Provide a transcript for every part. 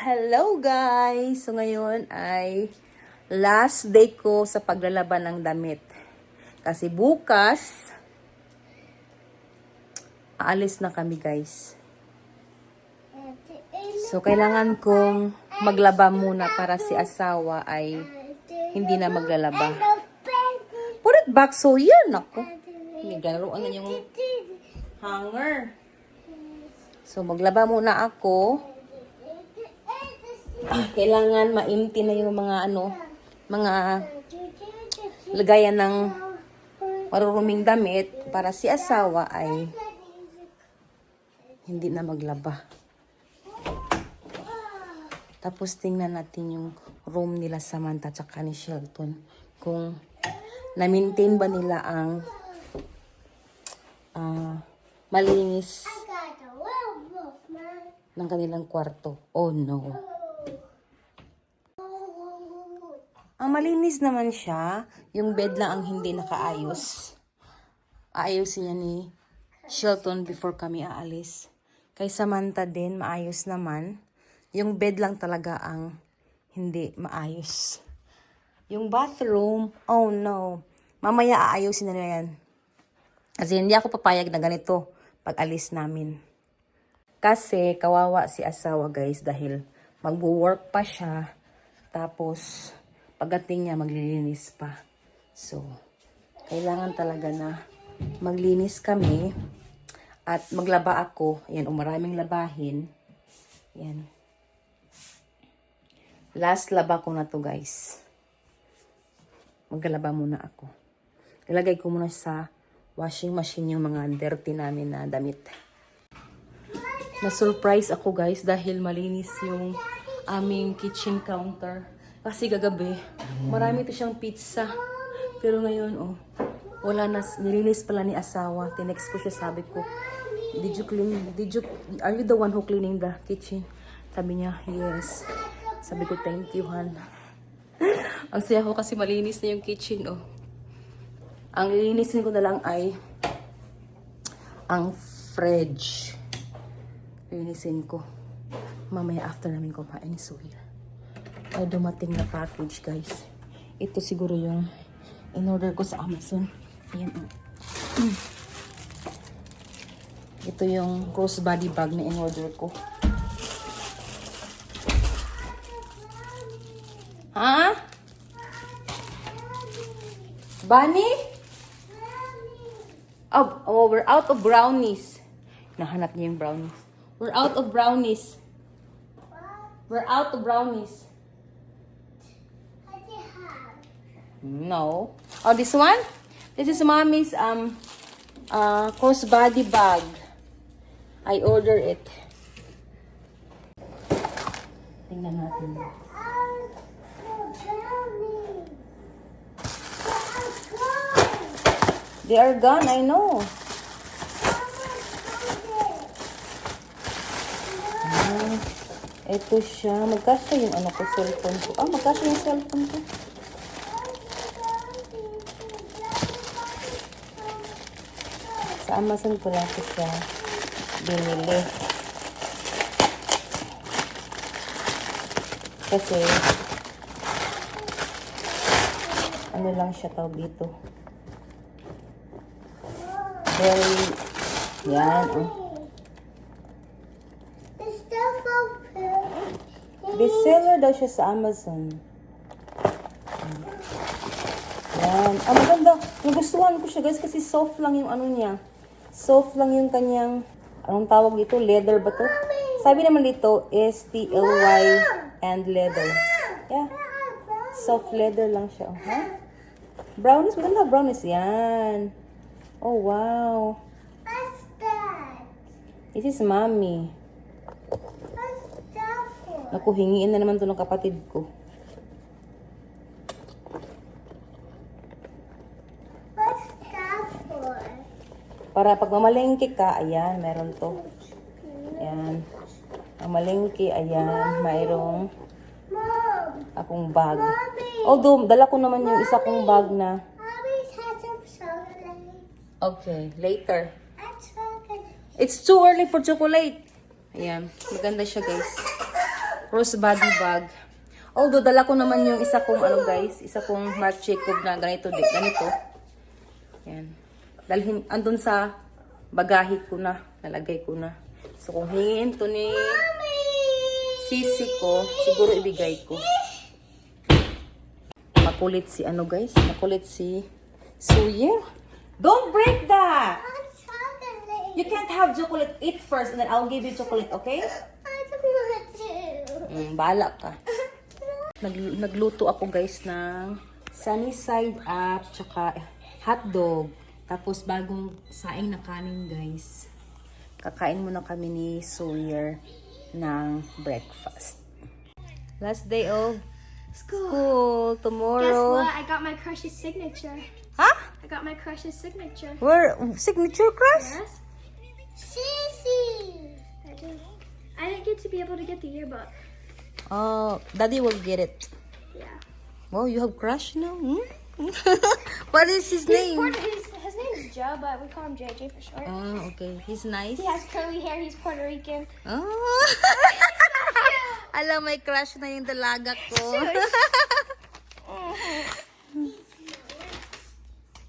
Hello guys! So ngayon ay last day ko sa paglalaban ng damit. Kasi bukas, aalis na kami guys. So kailangan kong maglaba muna para si asawa ay hindi na maglalaba. Put it back so here, nako. May ganaroon na yung hanger. So maglaba muna ako. Kailangan ma-empty na yung mga mga lagayan ng maruruming damit para si asawa ay hindi na maglaba. Tapos tingnan natin yung room nila Samantha at ni Shelton kung na-maintain ba nila ang malinis ng kanilang kwarto. Oh no. Ang malinis naman siya. Yung bed lang ang hindi nakaayos. Aayusin niya ni Shelton before kami aalis. Kay Samantha din, maayos naman. Yung bed lang talaga ang hindi maayos. Yung bathroom, oh no. Mamaya aayusin na yan. Kasi hindi ako papayag na ganito pag alis namin. Kasi kawawa si asawa guys dahil mag-work pa siya. Tapos pagdating niya, maglilinis pa. So, kailangan talaga na maglinis kami at maglaba ako. Ayan, maraming labahin. Ayan. Last laba ko na to guys. Maglalaba muna ako. Ilagay ko muna sa washing machine yung mga dirty namin na damit. Na-surprise ako guys dahil malinis yung aming kitchen counter. Kasi gagabi, marami ito siyang pizza. Pero ngayon, wala na. Nilinis pala ni asawa. Tinext ko siya, sabi ko, are you the one who cleaning the kitchen? Sabi niya, yes. Sabi ko, thank you, Han. Ang saya ko kasi malinis na yung kitchen, Ang lilinisin ko na lang ay ang fridge. Lilinisin ko. Mamaya after namin kumain, so here. Ay dumating na package guys. Ito siguro yung in-order ko sa Amazon. Ayan. Ito yung crossbody bag na in-order ko. Ha? Bunny? Oh, we're out of brownies. Nahanap niya yung brownies. We're out of brownies. We're out of brownies. No. Oh, this one? This is mommy's crossbody bag. I order it. Tingnan natin. They are gone, I know. Ito siya. Magkasya yung cellphone ko. Magkasya yung cellphone ko. Sa Amazon ko lang siya binili. Kasi, ano lang siya tawag dito. Very, yan, bestseller daw siya sa Amazon. Yan. Maganda. Nagustuhan ko siya guys kasi soft lang yung niya. Soft lang yung kanyang, anong tawag dito? Leather ba to? Sabi naman dito, STLY and leather. Yeah. Soft leather lang siya. Brownies. Maganda brownies. Yan. Oh, wow. What's that? This is mommy. What's that for? Naku, hingiin na naman to ng kapatid ko. What's that for? Para pag mamalengke ka, ayan, meron to. Ayan. Mamalengke, ayan, mayroong Mom, akong bag. Mommy. Although, dala ko naman yung isa kong bag na. Mommy has some chocolate. Okay, later. That's chocolate. It's too early for chocolate. Ayan, maganda siya guys. crossbody bag. Although, dala ko naman yung isa kong, ano guys, isa kong Marc Jacob na ganito. Yan. Dalhin, andun sa bagahe ko na, nalagay ko na. So, kung hingin to ni sisi ko, siguro ibigay ko. Makulit si ano guys, makulit si Sawyer. Don't break that! Chocolate. You can't have chocolate. Eat first and then I'll give you chocolate, okay? I don't want to. Bahala ka. Nagluto ako guys ng sunny side up tsaka hotdog. Tapos bagong saing na kanin guys. Kakain muna kami ni Sawyer ng breakfast. Last day of school. Guess Tomorrow. what? I got my crush's signature. Huh? I got my crush's signature. Where? Signature crush? Yes, Sissy. I did. I didn't get to be able to get the yearbook. Oh, Daddy will get it. Yeah. Oh, you have crush now? Hmm? What is his name? His name is Joe, but we call him JJ for short. Oh, okay. He's nice. He has curly hair. He's Puerto Rican. Oh. Alam, may crush na yung dalaga ko.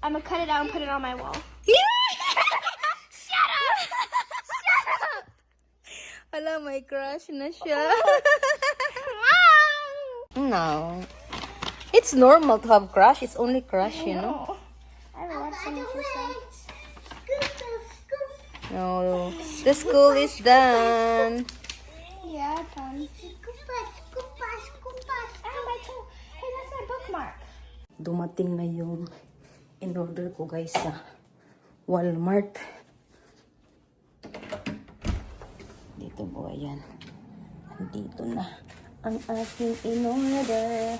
I'm gonna cut it out and put it on my wall. Alam, may crush na siya. No. It's normal to have crush. It's only crush, you know. I love signature stuff. No. The school is done. Yeah, fun. And I told, hey, that's my bookmark. Dumating na yung in-order ko guys sa Walmart. Dito po, ayan. Andito na ang aking in-order.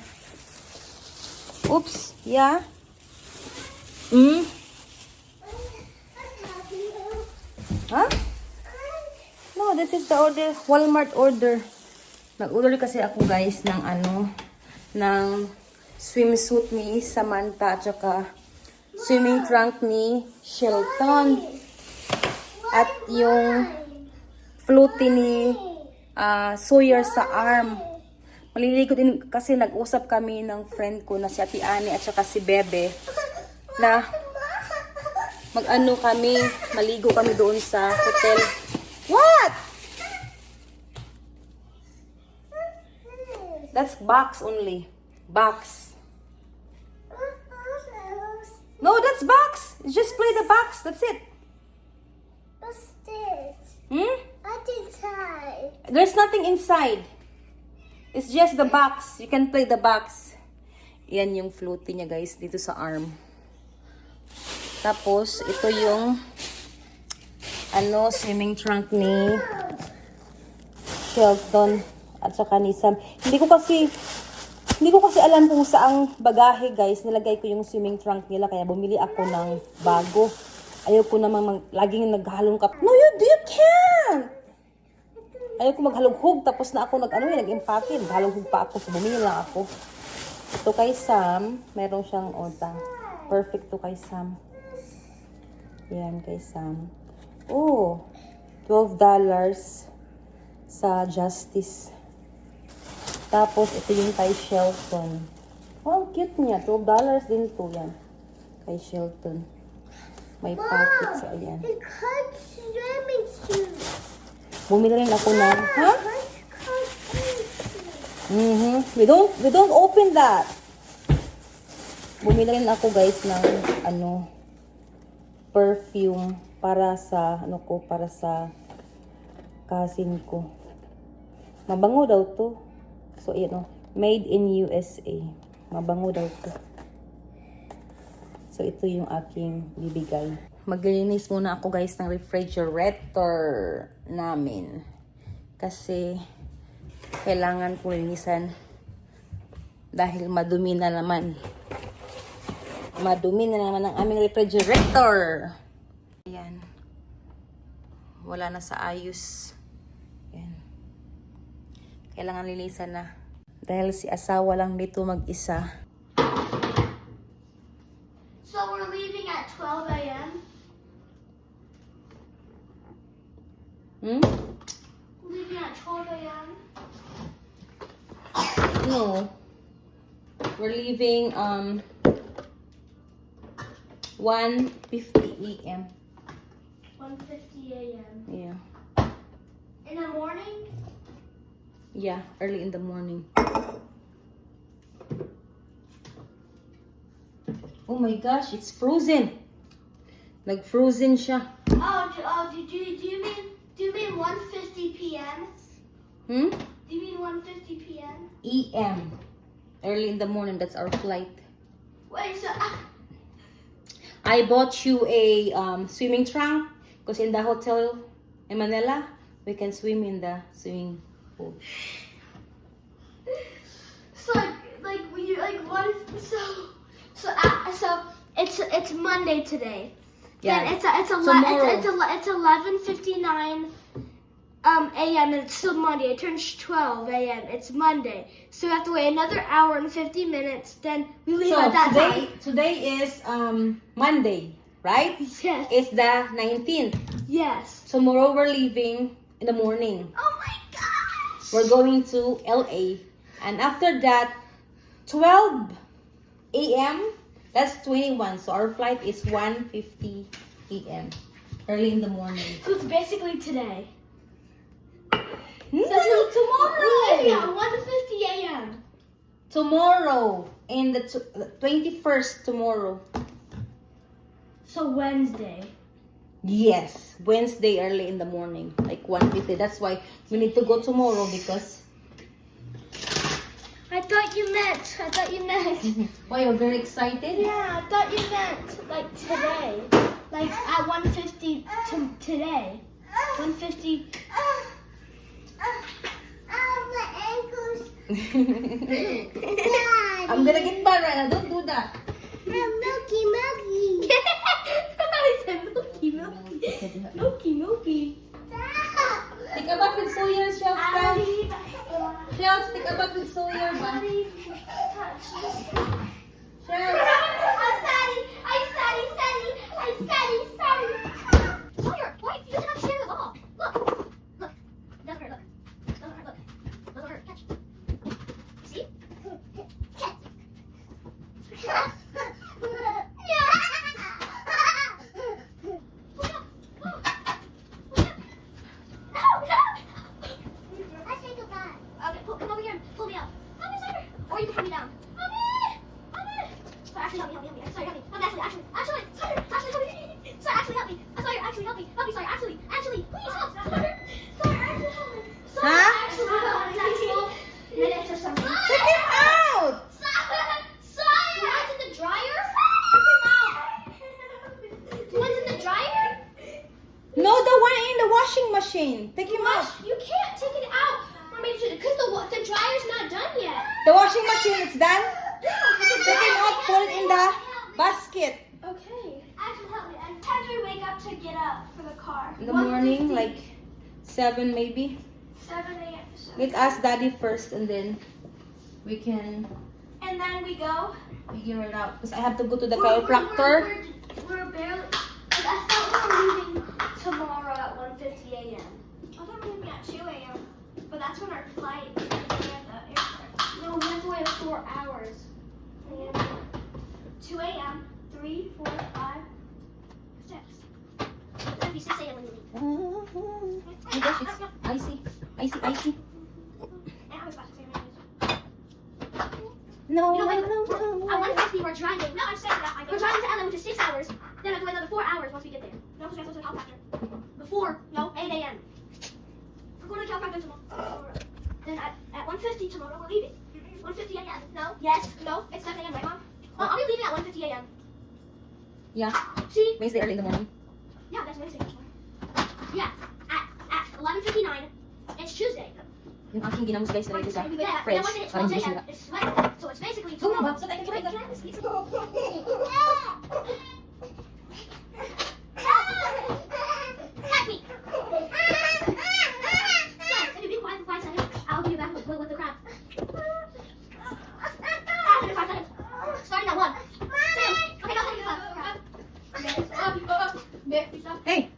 Oops, yeah? Hmm? Huh? No, this is the order, Walmart order. Nag-order kasi ako guys ng ng swimsuit ni Samantha at saka swimming trunk ni Shelton. At yung floaty ni Sawyer sa arm. Maliligo din kasi nag-usap kami ng friend ko na si Ate Ani at saka si Bebe na mag-ano kami, maligo kami doon sa hotel. What? That's box only. Box. No, that's box. Just play the box. That's it. What's this? Hmm? What's inside? There's nothing inside. It's just the box. You can play the box. Yan yung floaty niya guys dito sa arm. Tapos, ito yung swimming trunk ni Shelton at saka ni Sam. Hindi ko kasi alam kung saang bagahe guys. Nilagay ko yung swimming trunk nila kaya bumili ako ng bago. Ayaw ko namang laging naghalong ka. No, you can't! Ayaw ko maghalughog tapos na ako nag-empake. Naghalughog pa ako. So, bumili lang ako. Ito kay Sam. Meron siyang perfect to kay Sam. Yan kay Sam. Oh, $12 sa Justice. Tapos, ito yung kay Shelton. Oh, ang cute niya. $12 din to yan. Kay Shelton. May pockets. Ayan. It cuts swimming shoes. Bumili rin ako ng, ha? Huh? We don't open that. Bumili rin ako guys ng, perfume para sa, para sa cousin ko. Mabango daw to. So, made in USA. Mabango daw to. So, ito yung aking bibigay. Maglilinis muna ako guys ng refrigerator namin. Kasi, kailangan kong linisan. Dahil madumi na naman. Madumi na naman ang aming refrigerator. Ayan. Wala na sa ayos. Ayan. Kailangan linisan na. Dahil si asawa lang dito mag-isa. So we're leaving at 12 a.m. Hmm? Leaving at 12 a.m. No. We're leaving 1:50 a.m. 1:50 a.m. Yeah. In the morning? Yeah, early in the morning. Oh my gosh, it's frozen. Like frozen siya. Do you mean 1:50 p.m.? Hmm? Do you mean 1:50 p.m.? EM. Early in the morning, that's our flight. Wait, so I bought you a swimming trunk because in the hotel in Manila, we can swim in the swimming pool. so when you what if so it's Monday today. Yeah. Then Tomorrow. it's 11:59 a.m. and it's still Monday. It turns 12 a.m. It's Monday, so we have to wait another hour and 50 minutes. Then we leave So at that time. today is Monday, right? Yes. It's the 19th. Yes. Tomorrow we're leaving in the morning. Oh my gosh. We're going to LA. And after that, 12 a.m. That's 21. So our flight is 1:50 a.m. Early in the morning. So it's basically today. No, Yeah, tomorrow. 1:50 a.m. Tomorrow. In the 21st tomorrow. So Wednesday. Yes. Wednesday early in the morning. Like 1:50. That's why we need to go tomorrow because... I thought you meant. Why, you're very excited? Yeah, I thought you meant like today. Like at 1:50 today. 1:50. My ankles. I'm gonna get mad right now. Don't do that. Milky, milky. I said milky. Take a bath with Sawyer, Shells. Shells, take a bath with Sawyer. Ba? Shells. Sawyer, why? You doesn't have to share the ball. Look. Doesn't hurt, look. Doesn't hurt, look. Doesn't hurt, catch. See? Catch. Okay, come over here and pull me up. Mommy, Sawyer. Or you can pull me down. Mommy! Sorry, actually, help me. Sorry, help me. Mommy, actually. Sorry, actually, help me. Sorry, actually, help me. Sorry, actually, help me. Help me, sorry, actually, please help. Sorry, actually, help me. Sorry, Huh? actually, help me. Minutes or something. Take him out! Sorry, one's in the dryer. One's in the dryer. No, the one in the washing machine. Take him out. You can't take it out. Because the dryer's not done yet. The washing machine, it's done. Take him out, put it in the basket. Okay. Actually, help me. And time do we wake up to get up for the car? In the morning, like 7 maybe. 7 a.m. Let's ask Daddy first and then we can And then we go. figure it out. Because I have to go to the chiropractor. We're barely. I thought we were leaving tomorrow at 1:50 a.m. I thought we were leaving at 2 a.m. But that's when our flight is at the airport. No, we have to wait 4 hours. 2 a.m., 3, 4, 5, 6. It's gonna be 6 a.m. when you leave. Oh my gosh, it's icy. Icy. And I was about to say No, You know, no. at 1:50 we're driving. No, I'm saying that. We're driving to LA, which is 6 hours. Then I have to wait another 4 hours once we get there. No, because we have to go to the chiropractor. Before, 8 a.m. We're going to the chiropractor tomorrow. Then at 1:50 tomorrow we're leaving. 1:50 a.m. No? Yes. No? It's 7 a.m. right, Mom? Well, I'll be leaving at 1:50 a.m. Yeah, See? Wednesday early in the morning. Yeah, that's Wednesday. Yeah. At 11:59. It's Tuesday. Yung aking ginamos guys na ito sa Yeah, fridge. and then Parang once hindi it sila. hits 12 a.m. So it's basically Go na tomorrow. ba? So, tayo Can I ka have this? Catch me! If you be quiet for 5 seconds, I'll be back with the crab. After 5 seconds. Starting at 1. 2. Okay, now take the crab. Hey!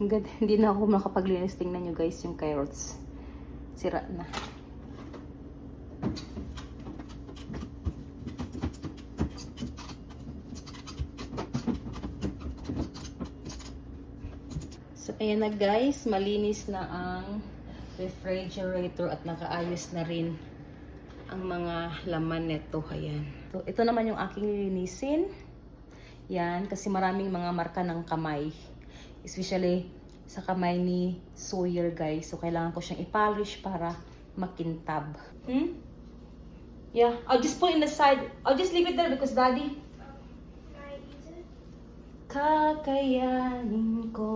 Hanggang hindi na ako makapaglinis. Tingnan nyo guys yung carrots. Sira na. So, ayan na guys. Malinis na ang refrigerator at nakaayos na rin ang mga laman nito. Ayan. So, ito naman yung aking lilinisin. Yan. Kasi maraming mga marka ng kamay. Especially sa kamay ni Sawyer guys. So, kailangan ko siyang i-polish para makintab. Yeah. I'll just put it in the side. I'll just leave it there because daddy. Can I use it? Kakayanin ko.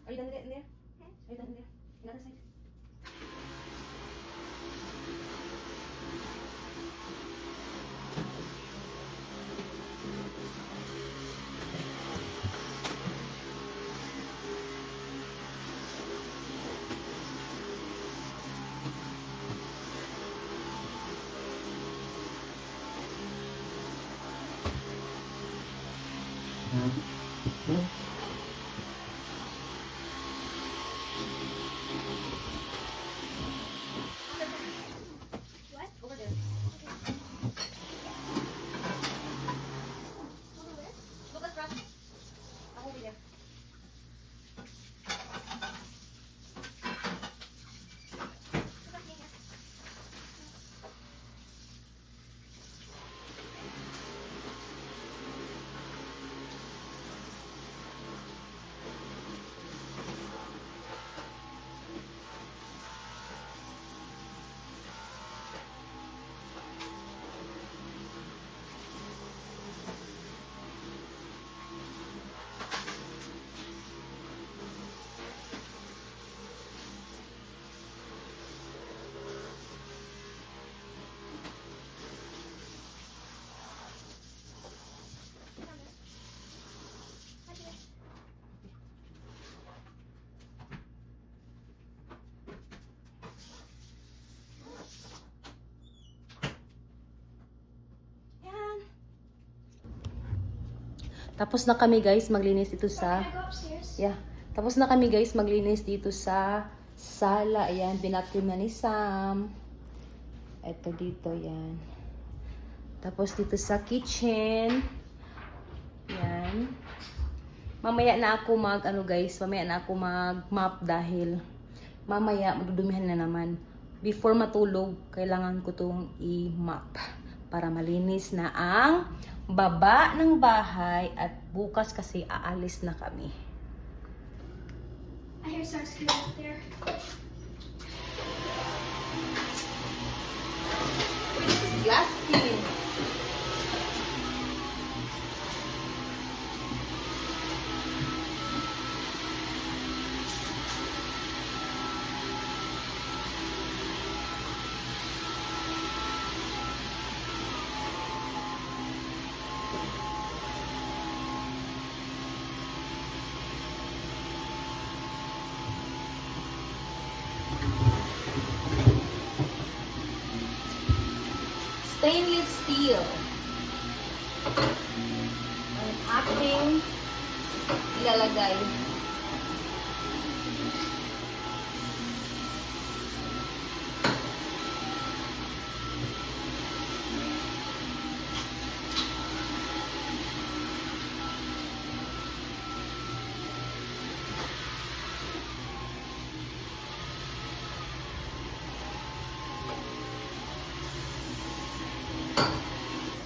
Are you done in there? Are you done in there? Another side. What? Over there. Look at Rob. I'll be there. Tapos na kami guys maglinis dito sa Can I go upstairs? yeah. Tapos na kami guys maglinis dito sa sala. Ayan, binatrim na ni Sam. Ito dito, yan. Tapos dito sa kitchen. Yan. Mamaya na ako mamaya na ako mag-mop dahil mamaya madudumihan na naman. Before matulog, kailangan ko tong i-mop para malinis na ang baba ng bahay at bukas kasi aalis na kami. My hair starts to go up there. This is glass skin. Stainless steel. Ang aking ilalagay.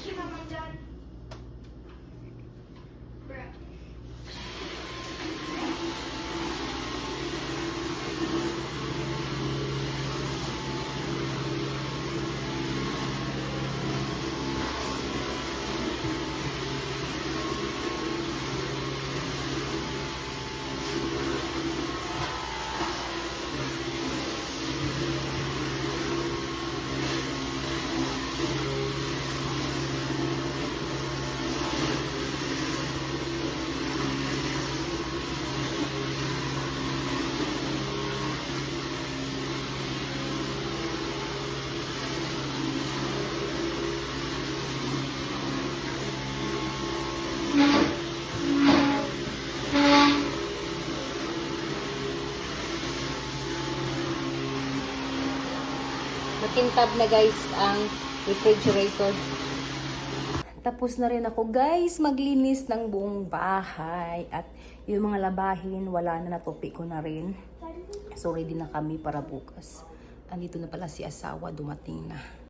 Here, Mom, I'm done. Bruh. Nakintab na guys ang refrigerator. Tapos na rin ako guys maglinis ng buong bahay. At yung mga labahin, wala na, natupi ko na rin. So ready na kami para bukas. Andito na pala si asawa, dumating na.